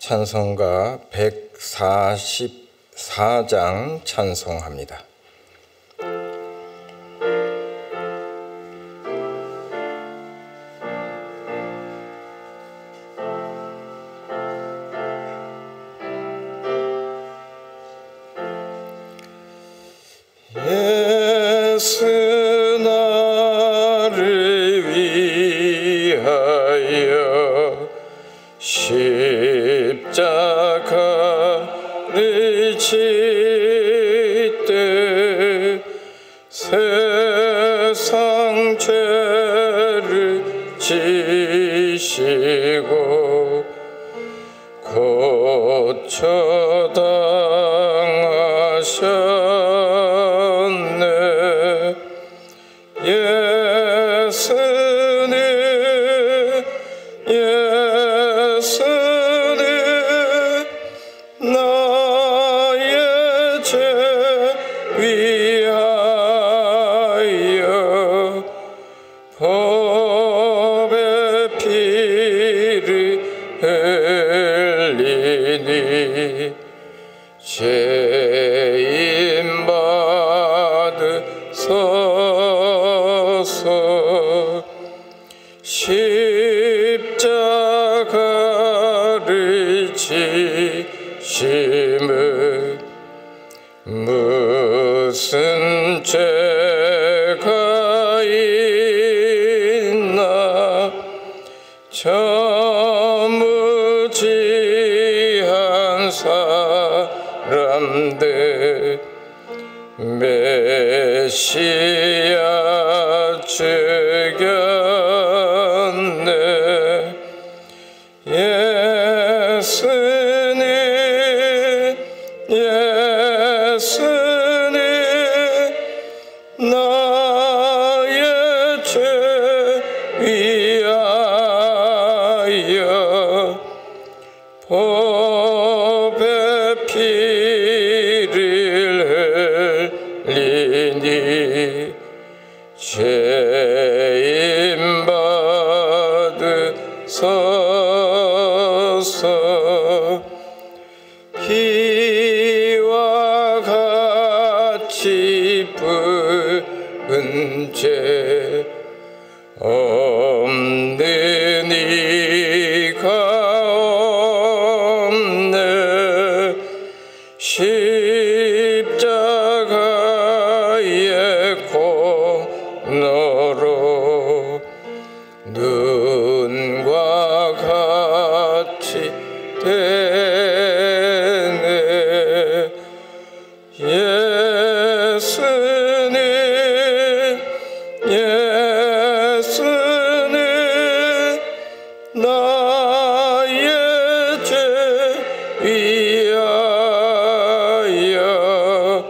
찬송가 144장 찬송합니다. 예수 나를 위하여 십자가를 지때 세상 죄를 지시고 고쳐 당하셨네. 예수는 나의 죄 위하여 법의 피를 흘리니 죄인 받으소서. 십자가를 지심은 무슨 죄가 있나. 저 무지한 사람들 메시아 죽였네. 예수는 나의 죄 위하여 법의 피를 흘리니 죄인 받으소서. 피와 같이 부은 죄 없는 이가 없네. 십자가의 코너로 눈과 같이 되네. 예수는 나의 죄 위하여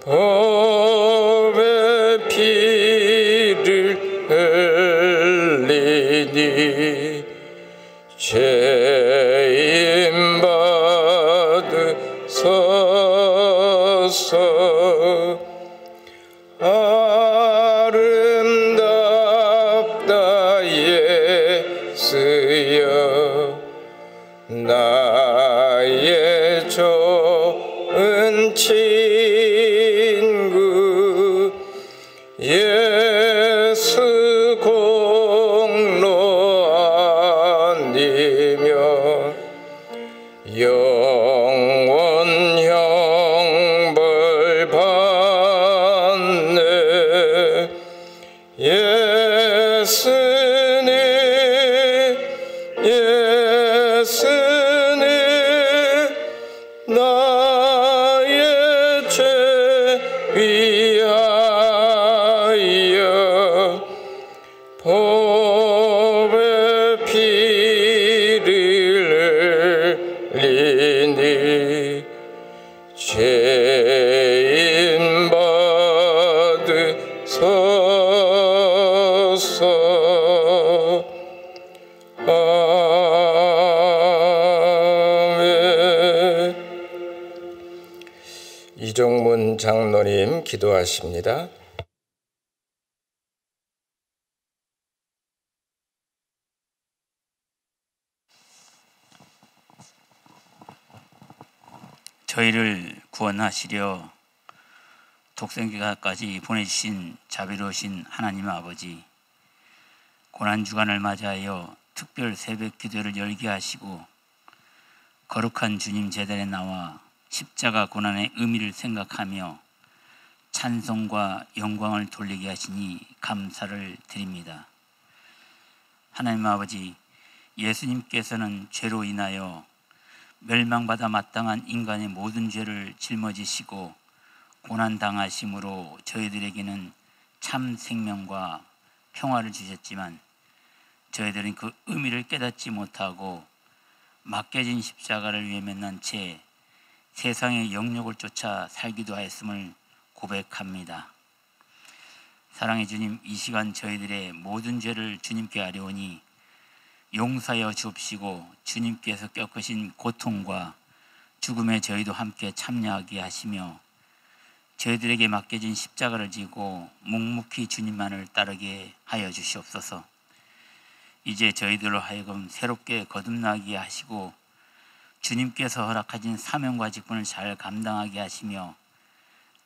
법의 피를 흘리니 죄인 받으소서. 아름답다 예수여 나의 좋은 친구. 예수 공로 아니면 영원 형벌 받네. 예수는 나의 죄 위하여 법의 피를 흘리니 죄인 받으소서. 아멘. 이종문 장로님 기도하십니다. 저희를 구원하시려 독생자까지 보내주신 자비로우신 하나님 아버지, 고난주간을 맞이하여 특별 새벽 기도를 열게 하시고 거룩한 주님 제단에 나와 십자가 고난의 의미를 생각하며 찬송과 영광을 돌리게 하시니 감사를 드립니다. 하나님 아버지, 예수님께서는 죄로 인하여 멸망받아 마땅한 인간의 모든 죄를 짊어지시고 고난당하심으로 저희들에게는 참 생명과 평화를 주셨지만 저희들은 그 의미를 깨닫지 못하고 맡겨진 십자가를 외면한 채 세상의 영역을 쫓아 살기도 하였음을 고백합니다. 사랑의 주님, 이 시간 저희들의 모든 죄를 주님께 아뢰오니 용서하여 주옵시고 주님께서 겪으신 고통과 죽음에 저희도 함께 참여하게 하시며 저희들에게 맡겨진 십자가를 지고 묵묵히 주님만을 따르게 하여 주시옵소서. 이제 저희들로 하여금 새롭게 거듭나게 하시고 주님께서 허락하신 사명과 직분을 잘 감당하게 하시며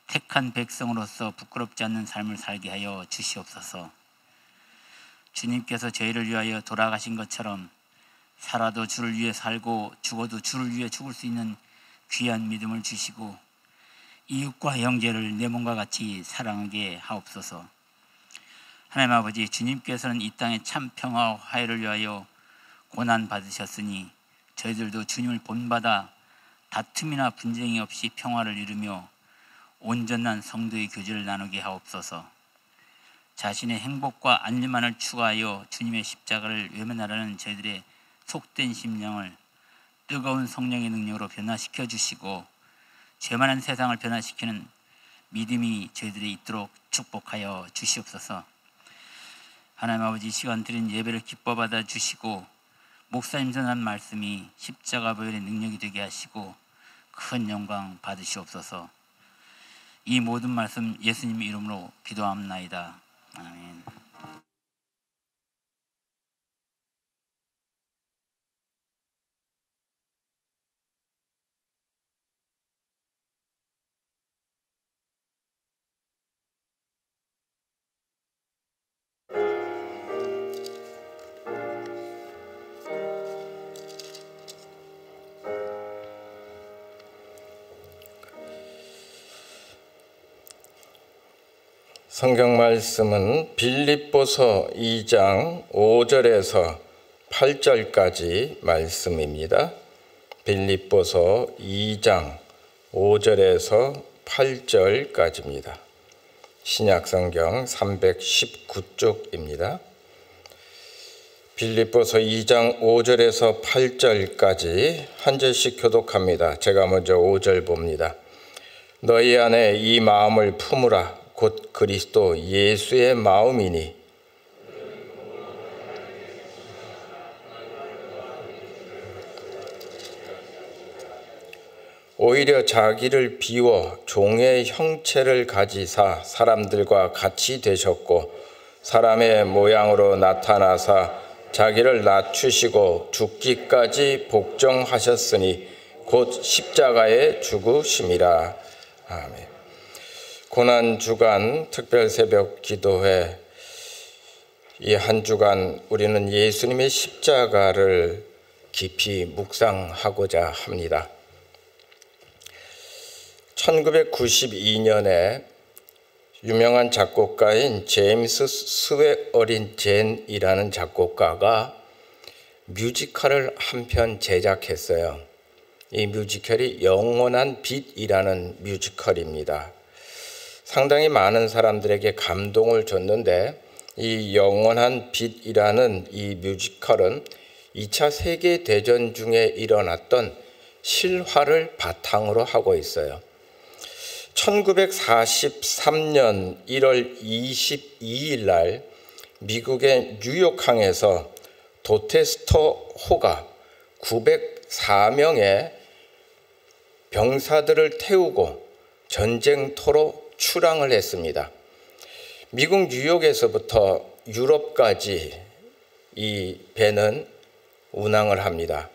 택한 백성으로서 부끄럽지 않는 삶을 살게 하여 주시옵소서. 주님께서 저희를 위하여 돌아가신 것처럼 살아도 주를 위해 살고 죽어도 주를 위해 죽을 수 있는 귀한 믿음을 주시고 이웃과 형제를 내 몸과 같이 사랑하게 하옵소서. 하나님 아버지, 주님께서는 이 땅의 참 평화와 화해를 위하여 고난 받으셨으니 저희들도 주님을 본받아 다툼이나 분쟁이 없이 평화를 이루며 온전한 성도의 교제를 나누게 하옵소서. 자신의 행복과 안전만을 추구하여 주님의 십자가를 외면하라는 저희들의 속된 심령을 뜨거운 성령의 능력으로 변화시켜 주시고 죄 많은 세상을 변화시키는 믿음이 저희들이 있도록 축복하여 주시옵소서. 하나님 아버지, 시간 드린 예배를 기뻐 받아 주시고 목사님 전한 말씀이 십자가 보혈의 능력이 되게 하시고 큰 영광 받으시옵소서. 이 모든 말씀 예수님 이름으로 기도합나이다. 아멘. 성경 말씀은 빌립보서 2장 5절에서 8절까지 말씀입니다. 빌립보서 2장 5절에서 8절까지입니다. 신약성경 319쪽입니다. 빌립보서 2장 5절에서 8절까지 한 절씩 교독합니다. 제가 먼저 5절 봅니다. 너희 안에 이 마음을 품으라. 곧 그리스도 예수의 마음이니 오히려 자기를 비워 종의 형체를 가지사 사람들과 같이 되셨고 사람의 모양으로 나타나사 자기를 낮추시고 죽기까지 복종하셨으니 곧 십자가에 죽으심이라. 아멘. 고난주간 특별새벽 기도회, 이 한 주간 우리는 예수님의 십자가를 깊이 묵상하고자 합니다. 1992년에 유명한 작곡가인 제임스 스웨어린 젠이라는 작곡가가 뮤지컬을 한 편 제작했어요. 이 뮤지컬이 영원한 빛이라는 뮤지컬입니다. 상당히 많은 사람들에게 감동을 줬는데 이 영원한 빛이라는 이 뮤지컬은 2차 세계대전 중에 일어났던 실화를 바탕으로 하고 있어요. 1943년 1월 22일 날 미국의 뉴욕항에서 도테스터 호가 904명의 병사들을 태우고 전쟁터로 출항을 했습니다. 미국 뉴욕에서부터 유럽까지 이 배는 운항을 합니다.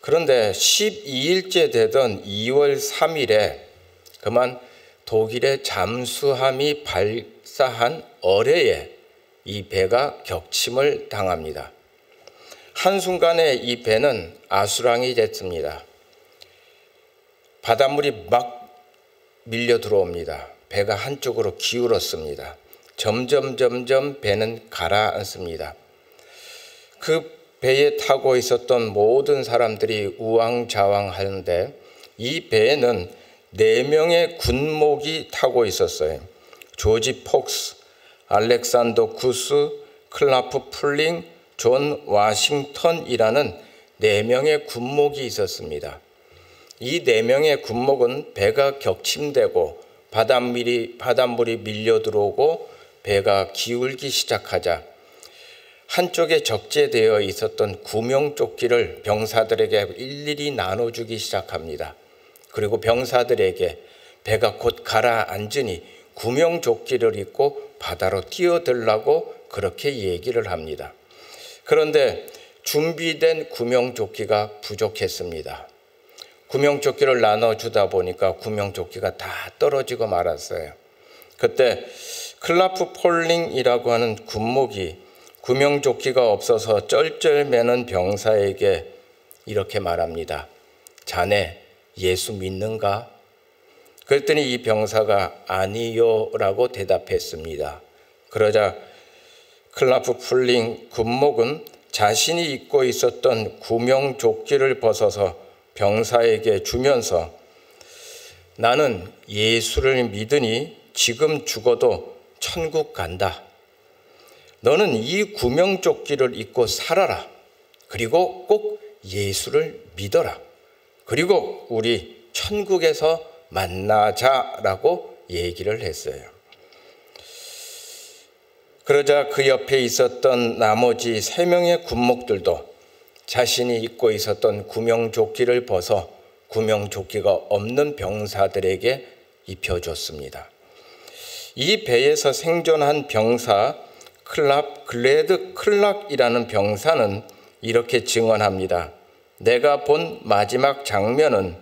그런데 12일째 되던 2월 3일에 그만 독일의 잠수함이 발사한 어뢰에 이 배가 격침을 당합니다. 한순간에 이 배는 아수랑이 됐습니다. 바닷물이 막 밀려 들어옵니다. 배가 한쪽으로 기울었습니다. 점점 배는 가라앉습니다. 그 배에 타고 있었던 모든 사람들이 우왕좌왕하는데 이 배에는 4명의 군목이 타고 있었어요. 조지 폭스, 알렉산더 구스, 클라프 풀링, 존 워싱턴이라는 4명의 군목이 있었습니다. 이 4명의 군목은 배가 격침되고 바닷물이 밀려 들어오고 배가 기울기 시작하자 한쪽에 적재되어 있었던 구명조끼를 병사들에게 일일이 나눠주기 시작합니다. 그리고 병사들에게 배가 곧 가라앉으니 구명조끼를 입고 바다로 뛰어들라고 그렇게 얘기를 합니다. 그런데 준비된 구명조끼가 부족했습니다. 구명조끼를 나눠주다 보니까 구명조끼가 다 떨어지고 말았어요. 그때 클라프 폴링이라고 하는 군목이 구명조끼가 없어서 쩔쩔매는 병사에게 이렇게 말합니다. 자네 예수 믿는가? 그랬더니 이 병사가 아니요 라고 대답했습니다. 그러자 클라프 폴링 군목은 자신이 입고 있었던 구명조끼를 벗어서 병사에게 주면서 나는 예수를 믿으니 지금 죽어도 천국 간다. 너는 이 구명조끼를 입고 살아라. 그리고 꼭 예수를 믿어라. 그리고 우리 천국에서 만나자라고 얘기를 했어요. 그러자 그 옆에 있었던 나머지 3명의 군목들도 자신이 입고 있었던 구명조끼를 벗어 구명조끼가 없는 병사들에게 입혀줬습니다. 이 배에서 생존한 병사 글래드 클락이라는 병사는 이렇게 증언합니다. 내가 본 마지막 장면은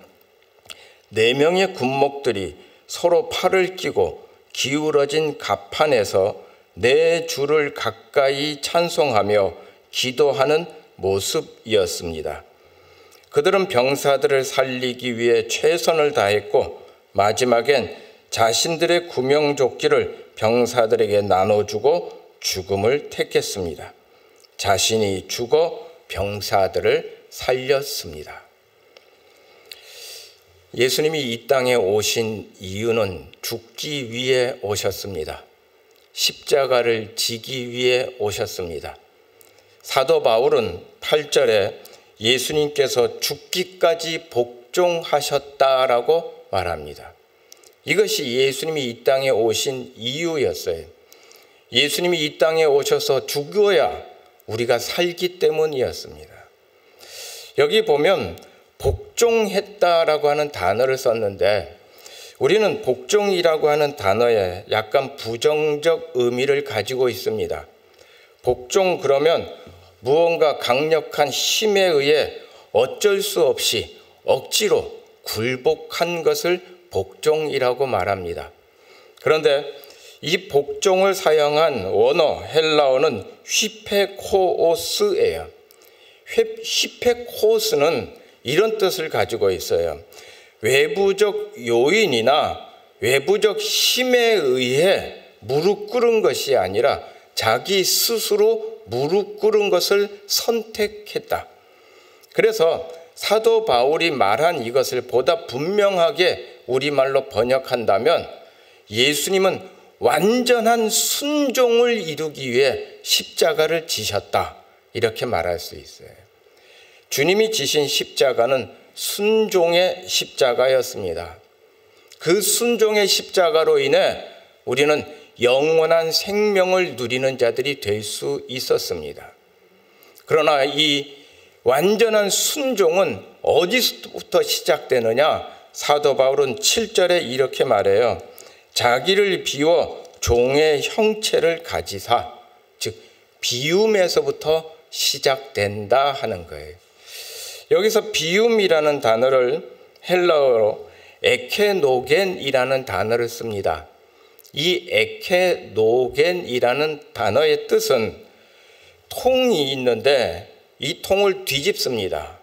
4명의 군목들이 서로 팔을 끼고 기울어진 갑판에서 내 주를 가까이 찬송하며 기도하는 모습이었습니다. 그들은 병사들을 살리기 위해 최선을 다했고 마지막엔 자신들의 구명조끼를 병사들에게 나눠주고 죽음을 택했습니다. 자신이 죽어 병사들을 살렸습니다. 예수님이 이 땅에 오신 이유는 죽기 위해 오셨습니다. 십자가를 지기 위해 오셨습니다. 사도 바울은 8절에 예수님께서 죽기까지 복종하셨다라고 말합니다. 이것이 예수님이 이 땅에 오신 이유였어요. 예수님이 이 땅에 오셔서 죽어야 우리가 살기 때문이었습니다. 여기 보면 복종했다라고 하는 단어를 썼는데 우리는 복종이라고 하는 단어에 약간 부정적 의미를 가지고 있습니다. 복종 그러면 무언가 강력한 힘에 의해 어쩔 수 없이 억지로 굴복한 것을 복종이라고 말합니다. 그런데 이 복종을 사용한 원어 헬라어는 휘페코오스예요. 휘페코스는 이런 뜻을 가지고 있어요. 외부적 요인이나 외부적 힘에 의해 무릎 꿇은 것이 아니라 자기 스스로 무릎 꿇은 것을 선택했다. 그래서 사도 바울이 말한 이것을 보다 분명하게 우리말로 번역한다면 예수님은 완전한 순종을 이루기 위해 십자가를 지셨다. 이렇게 말할 수 있어요. 주님이 지신 십자가는 순종의 십자가였습니다. 그 순종의 십자가로 인해 우리는 영원한 생명을 누리는 자들이 될 수 있었습니다. 그러나 이 완전한 순종은 어디서부터 시작되느냐? 사도 바울은 7절에 이렇게 말해요. 자기를 비워 종의 형체를 가지사, 즉 비움에서부터 시작된다 하는 거예요. 여기서 비움이라는 단어를 헬라어로 에케노겐이라는 단어를 씁니다. 이 에케노겐이라는 단어의 뜻은 통이 있는데 이 통을 뒤집습니다.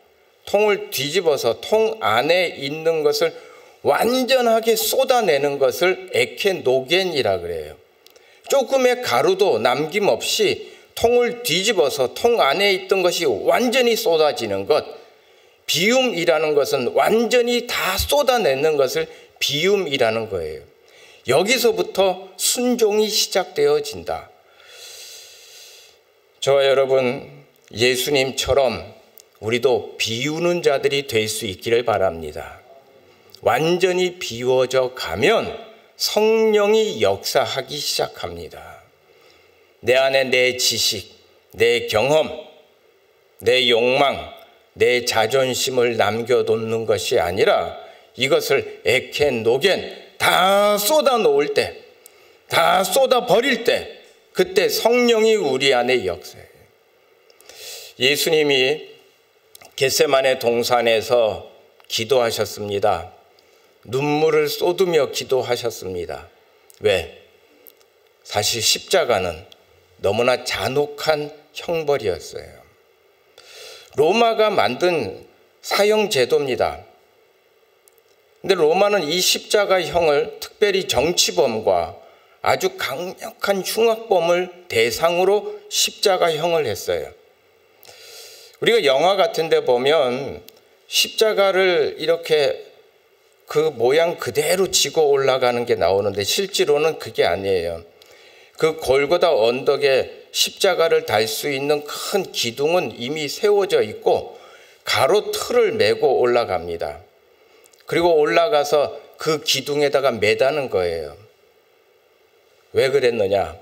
통을 뒤집어서 통 안에 있는 것을 완전하게 쏟아내는 것을 에케노겐이라 그래요. 조금의 가루도 남김없이 통을 뒤집어서 통 안에 있던 것이 완전히 쏟아지는 것, 비움이라는 것은 완전히 다 쏟아내는 것을 비움이라는 거예요. 여기서부터 순종이 시작되어진다. 저와 여러분, 예수님처럼 우리도 비우는 자들이 될 수 있기를 바랍니다. 완전히 비워져 가면 성령이 역사하기 시작합니다. 내 안에 내 지식, 내 경험, 내 욕망, 내 자존심을 남겨놓는 것이 아니라 이것을 에케노겐 다 쏟아놓을 때, 다 쏟아버릴 때 그때 성령이 우리 안에 역사해요. 예수님이 겟세마네 동산에서 기도하셨습니다. 눈물을 쏟으며 기도하셨습니다. 왜? 사실 십자가는 너무나 잔혹한 형벌이었어요. 로마가 만든 사형 제도입니다. 근데 로마는 이 십자가형을 특별히 정치범과 아주 강력한 흉악범을 대상으로 십자가형을 했어요. 우리가 영화 같은 데 보면 십자가를 이렇게 그 모양 그대로 지고 올라가는 게 나오는데 실제로는 그게 아니에요. 그 골고다 언덕에 십자가를 달 수 있는 큰 기둥은 이미 세워져 있고 가로 틀을 메고 올라갑니다. 그리고 올라가서 그 기둥에다가 매다는 거예요. 왜 그랬느냐?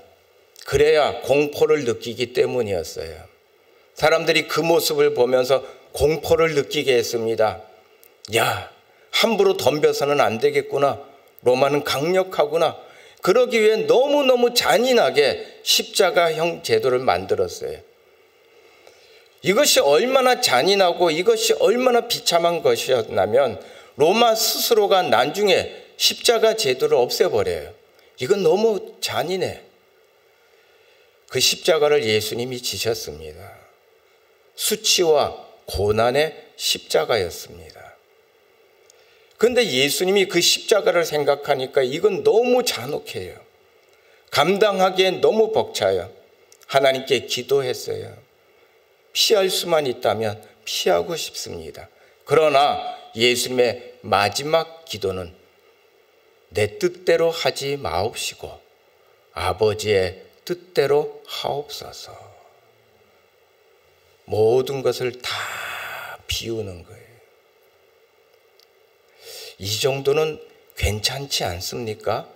그래야 공포를 느끼기 때문이었어요. 사람들이 그 모습을 보면서 공포를 느끼게 했습니다. 야, 함부로 덤벼서는 안 되겠구나. 로마는 강력하구나. 그러기 위해 너무너무 잔인하게 십자가형 제도를 만들었어요. 이것이 얼마나 잔인하고 이것이 얼마나 비참한 것이었냐면 로마 스스로가 나중에 십자가 제도를 없애버려요. 이건 너무 잔인해. 그 십자가를 예수님이 지셨습니다. 수치와 고난의 십자가였습니다. 그런데 예수님이 그 십자가를 생각하니까 이건 너무 잔혹해요. 감당하기엔 너무 벅차요. 하나님께 기도했어요. 피할 수만 있다면 피하고 싶습니다. 그러나 예수님의 마지막 기도는 내 뜻대로 하지 마옵시고 아버지의 뜻대로 하옵소서. 모든 것을 다 비우는 거예요. 이 정도는 괜찮지 않습니까?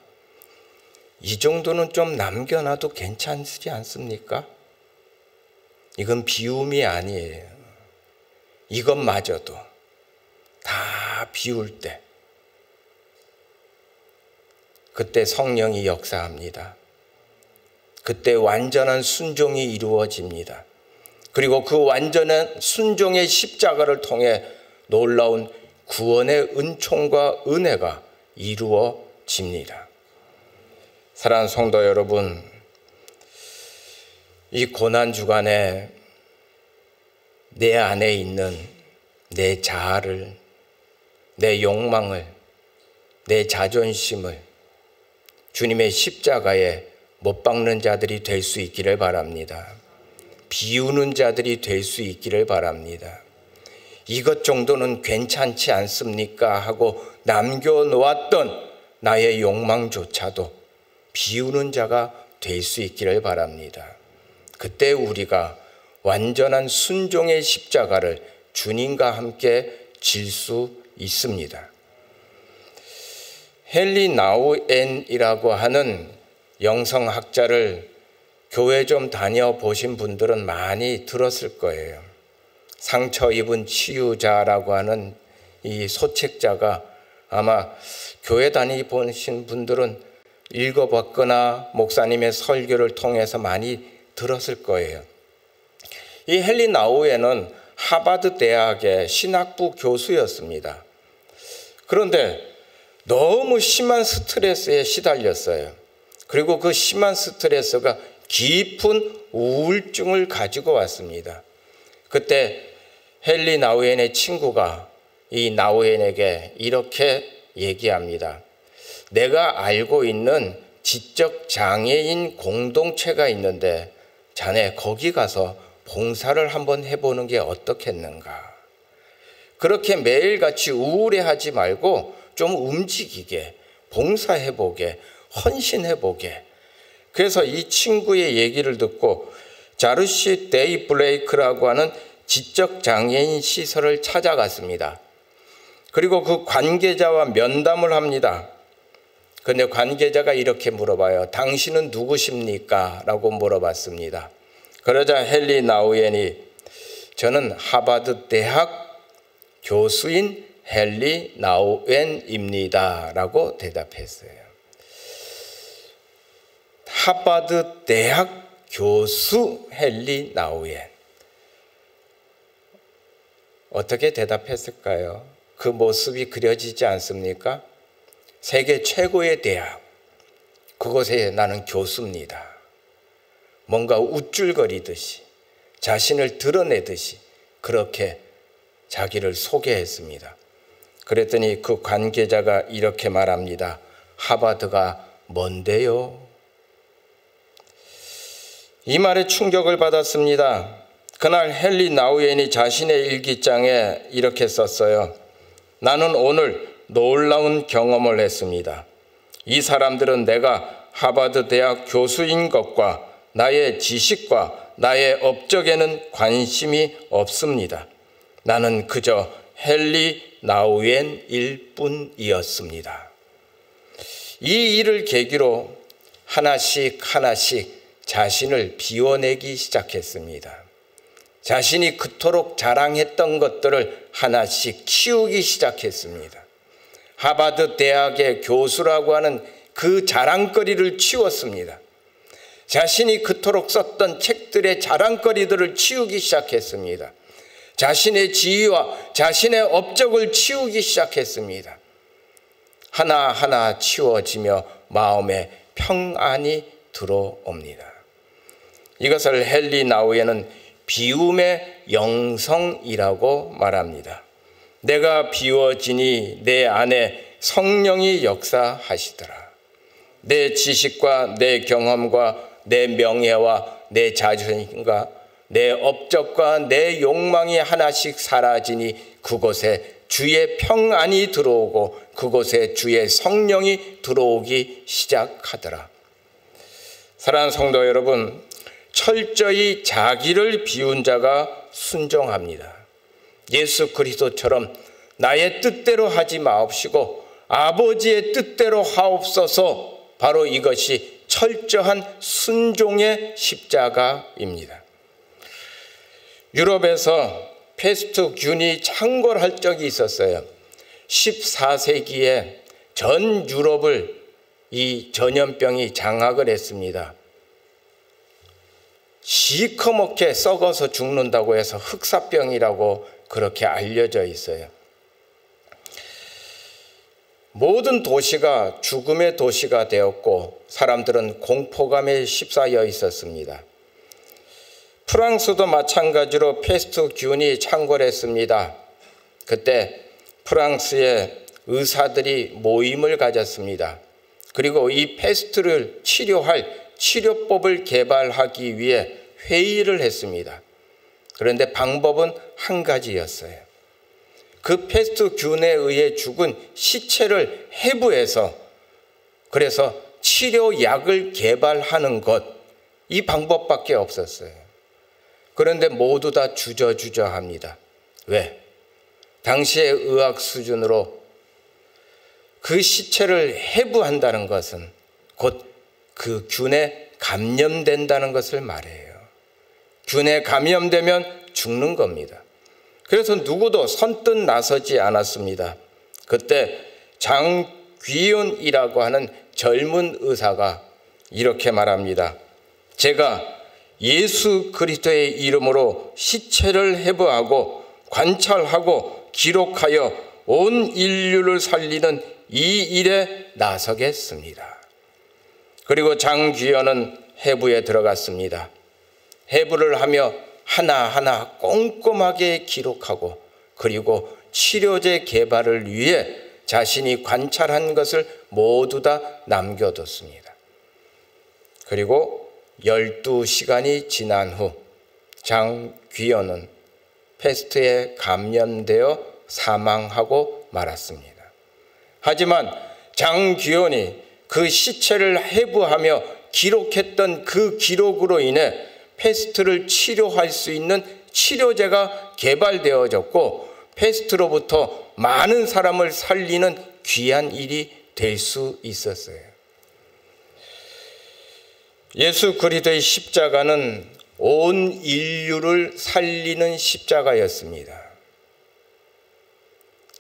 이 정도는 좀 남겨놔도 괜찮지 않습니까? 이건 비움이 아니에요. 이것마저도 다 비울 때 그때 성령이 역사합니다. 그때 완전한 순종이 이루어집니다. 그리고 그 완전한 순종의 십자가를 통해 놀라운 구원의 은총과 은혜가 이루어집니다. 사랑하는 성도 여러분, 이 고난 주간에 내 안에 있는 내 자아를, 내 욕망을, 내 자존심을 주님의 십자가에 못 박는 자들이 될 수 있기를 바랍니다. 비우는 자들이 될 수 있기를 바랍니다. 이것 정도는 괜찮지 않습니까? 하고 남겨놓았던 나의 욕망조차도 비우는 자가 될 수 있기를 바랍니다. 그때 우리가 완전한 순종의 십자가를 주님과 함께 질 수 있습니다. 헨리 나우엔이라고 하는 영성학자를 교회 좀 다녀보신 분들은 많이 들었을 거예요. 상처 입은 치유자라고 하는 이 소책자가 아마 교회 다니보신 분들은 읽어봤거나 목사님의 설교를 통해서 많이 들었을 거예요. 이 헨리 나우엔은 하버드 대학의 신학부 교수였습니다. 그런데 너무 심한 스트레스에 시달렸어요. 그리고 그 심한 스트레스가 깊은 우울증을 가지고 왔습니다. 그때 헨리 나우엔의 친구가 이 나우엔에게 이렇게 얘기합니다. 내가 알고 있는 지적 장애인 공동체가 있는데 자네 거기 가서 봉사를 한번 해보는 게 어떻겠는가. 그렇게 매일같이 우울해하지 말고 좀 움직이게, 봉사해보게, 헌신해보게. 그래서 이 친구의 얘기를 듣고 자르시 데이 블레이크라고 하는 지적장애인 시설을 찾아갔습니다. 그리고 그 관계자와 면담을 합니다. 그런데 관계자가 이렇게 물어봐요. 당신은 누구십니까? 라고 물어봤습니다. 그러자 헨리 나우엔이 저는 하버드 대학 교수인 헨리 나우엔입니다. 라고 대답했어요. 하버드 대학 교수 헨리 나우엔. 어떻게 대답했을까요? 그 모습이 그려지지 않습니까? 세계 최고의 대학, 그곳에 나는 교수입니다. 뭔가 우쭐거리듯이 자신을 드러내듯이 그렇게 자기를 소개했습니다. 그랬더니 그 관계자가 이렇게 말합니다. 하버드가 뭔데요? 이 말에 충격을 받았습니다. 그날 헨리 나우엔이 자신의 일기장에 이렇게 썼어요. 나는 오늘 놀라운 경험을 했습니다. 이 사람들은 내가 하버드 대학 교수인 것과 나의 지식과 나의 업적에는 관심이 없습니다. 나는 그저 헨리 나우엔일 뿐이었습니다. 이 일을 계기로 하나씩 자신을 비워내기 시작했습니다. 자신이 그토록 자랑했던 것들을 하나씩 치우기 시작했습니다. 하버드 대학의 교수라고 하는 그 자랑거리를 치웠습니다. 자신이 그토록 썼던 책들의 자랑거리들을 치우기 시작했습니다. 자신의 지위와 자신의 업적을 치우기 시작했습니다. 하나하나 치워지며 마음에 평안이 들어옵니다. 이것을 헨리 나우엔은 비움의 영성이라고 말합니다. 내가 비워지니 내 안에 성령이 역사하시더라. 내 지식과 내 경험과 내 명예와 내 자존심과 내 업적과 내 욕망이 하나씩 사라지니 그곳에 주의 평안이 들어오고 그곳에 주의 성령이 들어오기 시작하더라. 사랑하는 성도 여러분, 철저히 자기를 비운 자가 순종합니다. 예수 그리스도처럼 나의 뜻대로 하지 마옵시고 아버지의 뜻대로 하옵소서. 바로 이것이 철저한 순종의 십자가입니다. 유럽에서 페스트균이 창궐할 적이 있었어요. 14세기에 전 유럽을 이 전염병이 장악을 했습니다. 시커멓게 썩어서 죽는다고 해서 흑사병이라고 그렇게 알려져 있어요. 모든 도시가 죽음의 도시가 되었고 사람들은 공포감에 휩싸여 있었습니다. 프랑스도 마찬가지로 페스트균이 창궐했습니다. 그때 프랑스의 의사들이 모임을 가졌습니다. 그리고 이 페스트를 치료할 치료법을 개발하기 위해 회의를 했습니다. 그런데 방법은 한 가지였어요. 그 페스트균에 의해 죽은 시체를 해부해서 그래서 치료약을 개발하는 것, 이 방법밖에 없었어요. 그런데 모두 다 주저주저합니다. 왜? 당시의 의학 수준으로 그 시체를 해부한다는 것은 곧 그 균에 감염된다는 것을 말해요. 균에 감염되면 죽는 겁니다. 그래서 누구도 선뜻 나서지 않았습니다. 그때 장귀윤이라고 하는 젊은 의사가 이렇게 말합니다. 제가 예수 그리스도의 이름으로 시체를 해부하고 관찰하고 기록하여 온 인류를 살리는 이 일에 나서겠습니다. 그리고 장귀여는 해부에 들어갔습니다. 해부를 하며 하나하나 꼼꼼하게 기록하고 그리고 치료제 개발을 위해 자신이 관찰한 것을 모두 다 남겨뒀습니다. 그리고 12시간이 지난 후 장귀여는 패스트에 감염되어 사망하고 말았습니다. 하지만 장귀여이 그 시체를 해부하며 기록했던 그 기록으로 인해 패스트를 치료할 수 있는 치료제가 개발되어졌고 패스트로부터 많은 사람을 살리는 귀한 일이 될 수 있었어요. 예수 그리스도의 십자가는 온 인류를 살리는 십자가였습니다.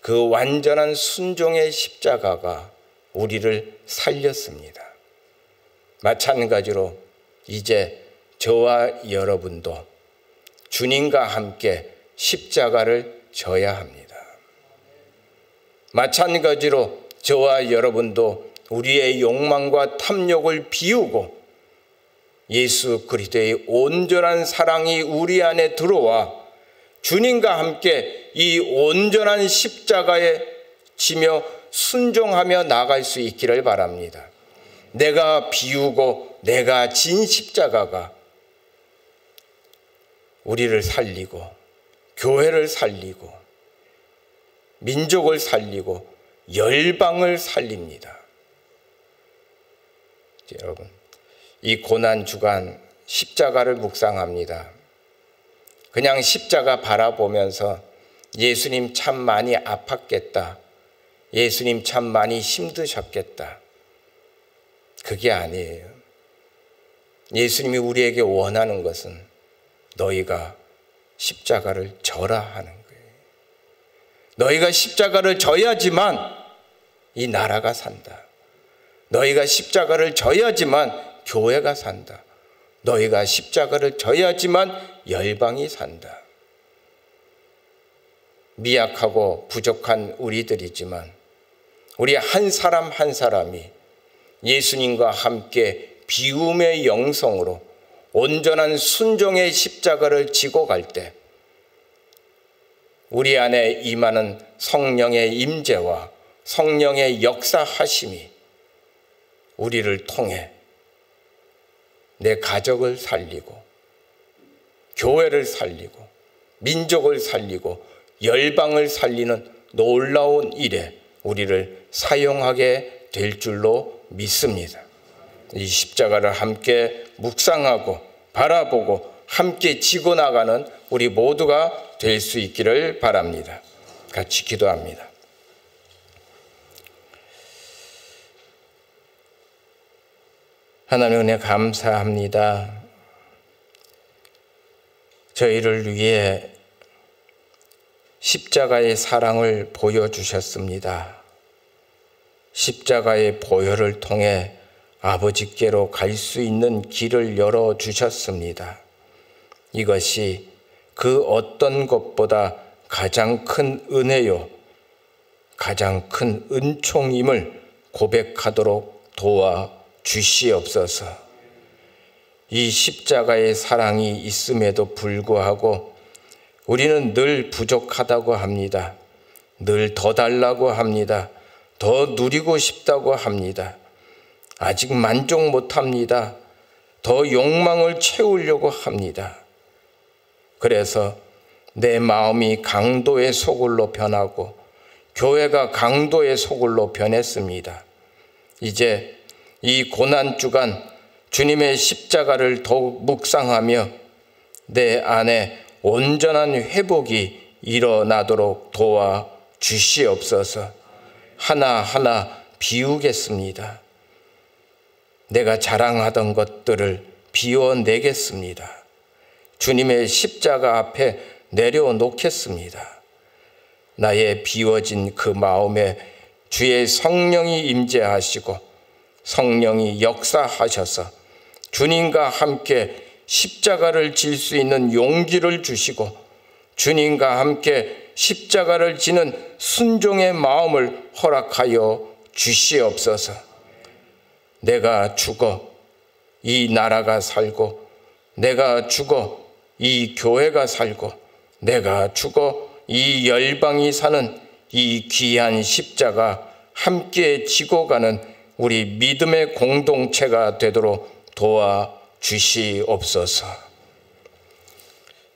그 완전한 순종의 십자가가 우리를 살렸습니다. 마찬가지로 이제 저와 여러분도 주님과 함께 십자가를 져야 합니다. 마찬가지로 저와 여러분도 우리의 욕망과 탐욕을 비우고 예수 그리스도의 온전한 사랑이 우리 안에 들어와 주님과 함께 이 온전한 십자가에 지며 순종하며 나갈 수 있기를 바랍니다. 내가 비우고 내가 진 십자가가 우리를 살리고 교회를 살리고 민족을 살리고 열방을 살립니다. 여러분, 이 고난주간 십자가를 묵상합니다. 그냥 십자가 바라보면서 예수님 참 많이 아팠겠다. 예수님 참 많이 힘드셨겠다. 그게 아니에요. 예수님이 우리에게 원하는 것은 너희가 십자가를 져라 하는 거예요. 너희가 십자가를 져야지만 이 나라가 산다. 너희가 십자가를 져야지만 교회가 산다. 너희가 십자가를 져야지만 열방이 산다. 미약하고 부족한 우리들이지만 우리 한 사람 한 사람이 예수님과 함께 비움의 영성으로 온전한 순종의 십자가를 지고 갈 때 우리 안에 임하는 성령의 임재와 성령의 역사하심이 우리를 통해 내 가족을 살리고 교회를 살리고 민족을 살리고 열방을 살리는 놀라운 일에 우리를 사용하게 될 줄로 믿습니다. 이 십자가를 함께 묵상하고 바라보고 함께 지고 나가는 우리 모두가 될 수 있기를 바랍니다. 같이 기도합니다. 하나님 은혜 감사합니다. 저희를 위해 십자가의 사랑을 보여주셨습니다. 십자가의 보혈을 통해 아버지께로 갈 수 있는 길을 열어주셨습니다. 이것이 그 어떤 것보다 가장 큰 은혜요, 가장 큰 은총임을 고백하도록 도와주시옵소서. 이 십자가의 사랑이 있음에도 불구하고 우리는 늘 부족하다고 합니다. 늘 더 달라고 합니다. 더 누리고 싶다고 합니다. 아직 만족 못합니다. 더 욕망을 채우려고 합니다. 그래서 내 마음이 강도의 소굴로 변하고 교회가 강도의 소굴로 변했습니다. 이제 이 고난주간 주님의 십자가를 더욱 묵상하며 내 안에 온전한 회복이 일어나도록 도와주시옵소서. 하나하나 비우겠습니다. 내가 자랑하던 것들을 비워내겠습니다. 주님의 십자가 앞에 내려놓겠습니다. 나의 비워진 그 마음에 주의 성령이 임재하시고 성령이 역사하셔서 주님과 함께 십자가를 질 수 있는 용기를 주시고 주님과 함께 십자가를 지는 순종의 마음을 허락하여 주시옵소서. 내가 죽어 이 나라가 살고, 내가 죽어 이 교회가 살고, 내가 죽어 이 열방이 사는 이 귀한 십자가 함께 지고 가는 우리 믿음의 공동체가 되도록 도와주시옵소서.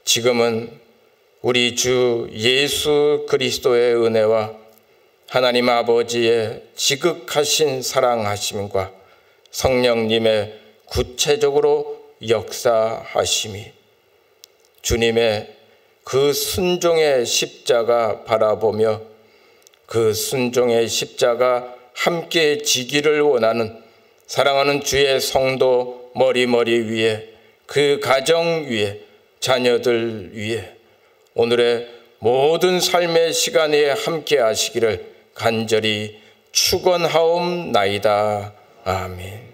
지금은 우리 주 예수 그리스도의 은혜와 하나님 아버지의 지극하신 사랑하심과 성령님의 구체적으로 역사하심이, 주님의 그 순종의 십자가 바라보며 그 순종의 십자가 함께 지기를 원하는 사랑하는 주의 성도 머리머리 위에, 그 가정 위에, 자녀들 위에 오늘의 모든 삶의 시간에 함께 하시기를 간절히 축원하옵나이다. 아멘.